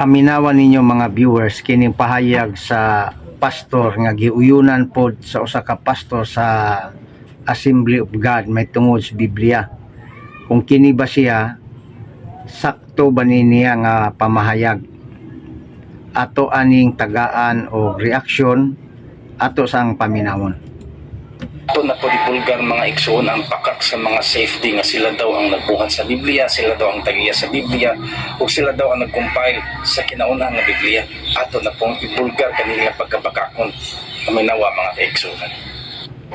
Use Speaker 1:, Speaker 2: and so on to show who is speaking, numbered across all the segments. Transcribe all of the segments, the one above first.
Speaker 1: Aminawan ninyo mga viewers kining pahayag sa pastor nga giuyunan pod sa usa ka pastor sa Assembly of God may tungod sa Biblia. Kung kini ba siya sakto ba niya nga pamahayag ato aning tagaan o reaksyon ato sang paminawon.
Speaker 2: Ito na po dibulgar mga igsoon ang pakak sa mga safety nga sila daw ang nagbuhat sa Biblia, sila daw ang tagiya sa Biblia, o sila daw ang nag-compile sa kinaunang nga Biblia. Ato na pong ibulgar kanila pagkabakakon na may nawa mga kaigsunan.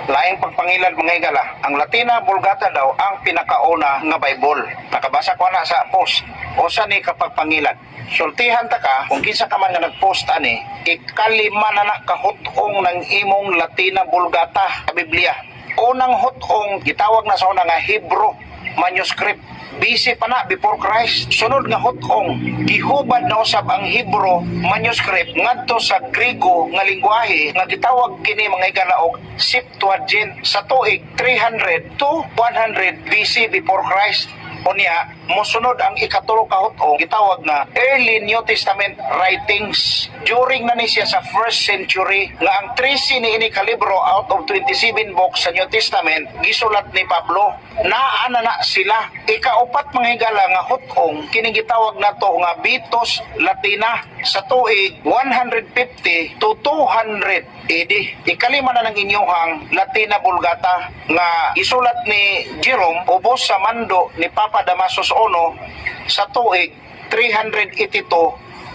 Speaker 3: Laing pagpangilan mga higala, ang Latina Vulgata daw ang pinakauna nga Bible. Nakabasa ko na sa post. O sa ni kapagpangilan. Sultihan ta ka, kung kinsa ka man nga nag-post ani, ikalima na kahutong ng imong Latina Vulgata sa Biblia. Unang hutong gitawag na sa una nga Hebrew manuscript. Bisi pa na before Christ. Sunod nga hutong gihubad na usab ang Hebrew manuscript ngadto sa Griego nga lingwahe nga gitawag kini mga igalaog Septuagint sa tuig 300 to 100 BC before Christ. Unya, mosunod ang ikatulo ka hutong gitawag na Early New Testament writings. During na ni siya sa 1st century nga ang 13 ni ini ka libro out of 27 books sa New Testament gisulat ni Pablo. Naana na sila. Ikaupat mga higala nga hutong kining gitawag nato nga Vitus Latina sa tuig 150 to 200 AD. Ikalima na ng inyuhang Latina Vulgata nga isulat ni Jerome ubos sa mando ni Papa Damasus I sa tuig 382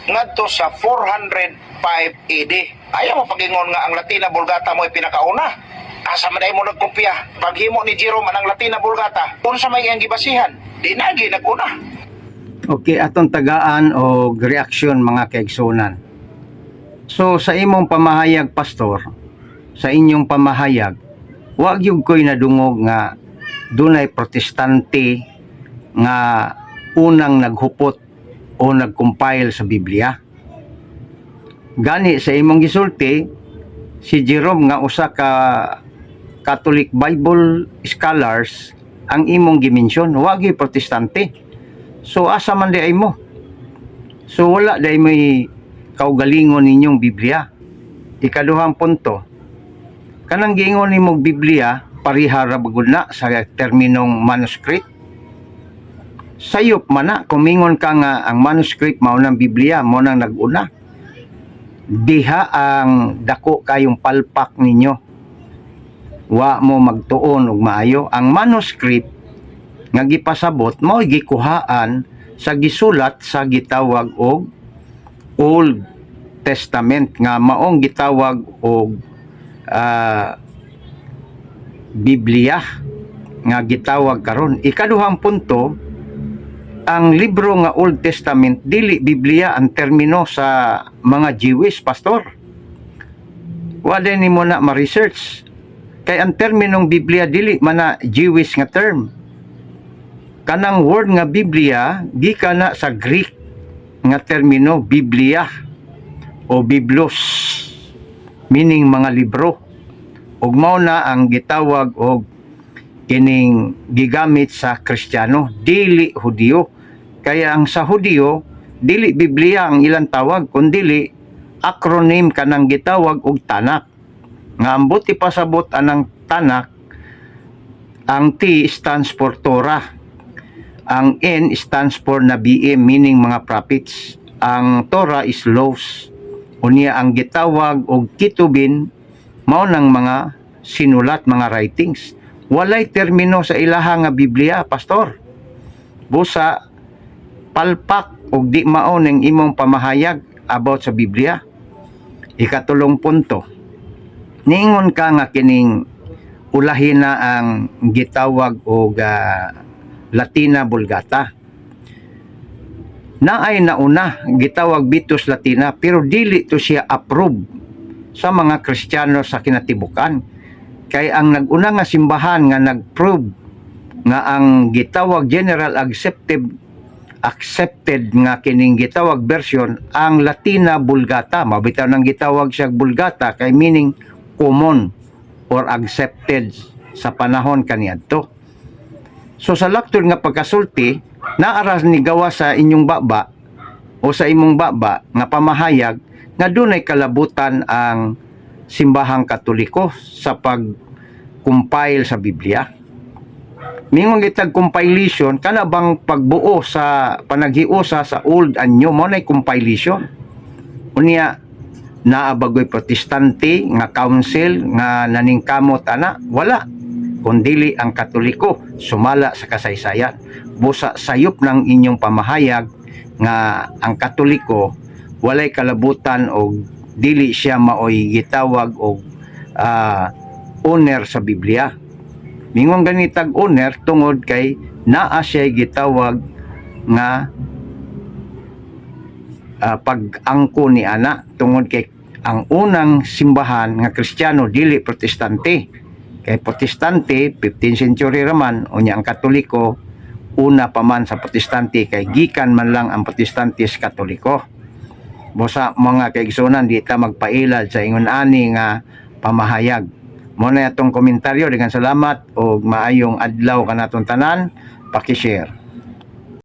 Speaker 3: ngadto sa 405 AD. Ayaw mo pagingon nga ang Latina Vulgata mo ay pinakauna. Asa man mo nagkopya? Paghimo ni Jerome ang Latina Vulgata, unsa may iyang gibasihan? Di nagi naguna.
Speaker 1: Okay, atong tagaan o reaksyon mga kaigsunan. So sa imong pamahayag pastor, sa inyong pamahayag, wag yung ko'y nadungog nga dunay protestante nga unang naghupot o nagcompile sa Biblia. Gani sa imong gisulti, si Jerome nga usa ka Catholic Bible scholars ang imong gimensyon, wag yung protestante. So asa man di ay mo? So wala di may kaugalingon ninyong Biblia. Ikaduhang punto, kanang giingon nimong Biblia parihara bagud na sa terminong manuscript. Sayop man na kumingon ka nga ang manuscript mao nang Biblia mo nang naguna. Diha ang dako kayong palpak ninyo. Wa mo magtuon og maayo. Ang manuscript nga gipasabot mao gikuhaan sa gisulat sa gitawag og Old Testament nga maong gitawag og Biblia nga gitawag karon. Ikaduhang punto, ang libro nga Old Testament dili Biblia ang termino sa mga Jewish pastor. Wa din nimo na ma-research. Kay ang terminong Biblia dili man na Jewish nga term. Kanang word nga Biblia gikan na sa Greek nga termino Biblia o Biblos, meaning mga libro. Ug mao na ang gitawag og kining gigamit sa Kristiyano, dili Hudiyo. Kaya ang sa Hudiyo dili Biblia ang ilang tawag kundi acronym kanang gitawag og Tanak. Nga ambot ipasabot anang Tanak, ang T stands for Torah, ang N stands for Nabiim, meaning mga prophets, ang Torah is laws. Unya ang gitawag og Kitubin mao nang mga sinulat, mga writings. Walay termino sa ilaha nga Biblia, pastor. Busa palpak og di mao ning imong pamahayag about sa Biblia. Ikatulong punto, niingon ka nga kining ulahin na ang gitawag og Latina Vulgata. Naay nauna gitawag Vitus Latina pero dili to siya approve sa mga Kristiyano sa kinatibukan. Kay ang naguna nga simbahan nga nagprove nga ang gitawag general accepted nga kining gitawag version ang Latina Vulgata. Mabitaw nang gitawag siya Vulgata kay meaning common or accepted sa panahon kaniadto. So sa laktod nga pagkasulti, naaras ni gawa sa inyong baba o sa imong baba nga pamahayag nga dunay kalabutan ang simbahang Katoliko sa pag-compile sa Biblia. Mingon gitag compilation kana bang pagbuo sa panaghiusa sa Old and New mo nay compilation. Unya naabagoy protestante nga council nga naningkamot ana wala kundili ang Katoliko sumala sa kasaysayan. Busa sayop ng inyong pamahayag nga ang Katoliko walay kalabutan o dili siya maoy gitawag og owner sa Biblia. Mingon ganitag owner tungod kay naa siya gitawag nga pag-angko ni ana tungod kay ang unang simbahan nga Kristiyano dili protestante. Kay protestante 15th century raman unya ang Katoliko una pa man sa protestante kay gikan man lang ang protestante sa Katoliko. Busa mga kaigsunan di ta magpailad sa ingon ani nga pamahayag. Mo na atong komentaryo, dengan salamat o maayong adlaw kanatong tanan, paki-share.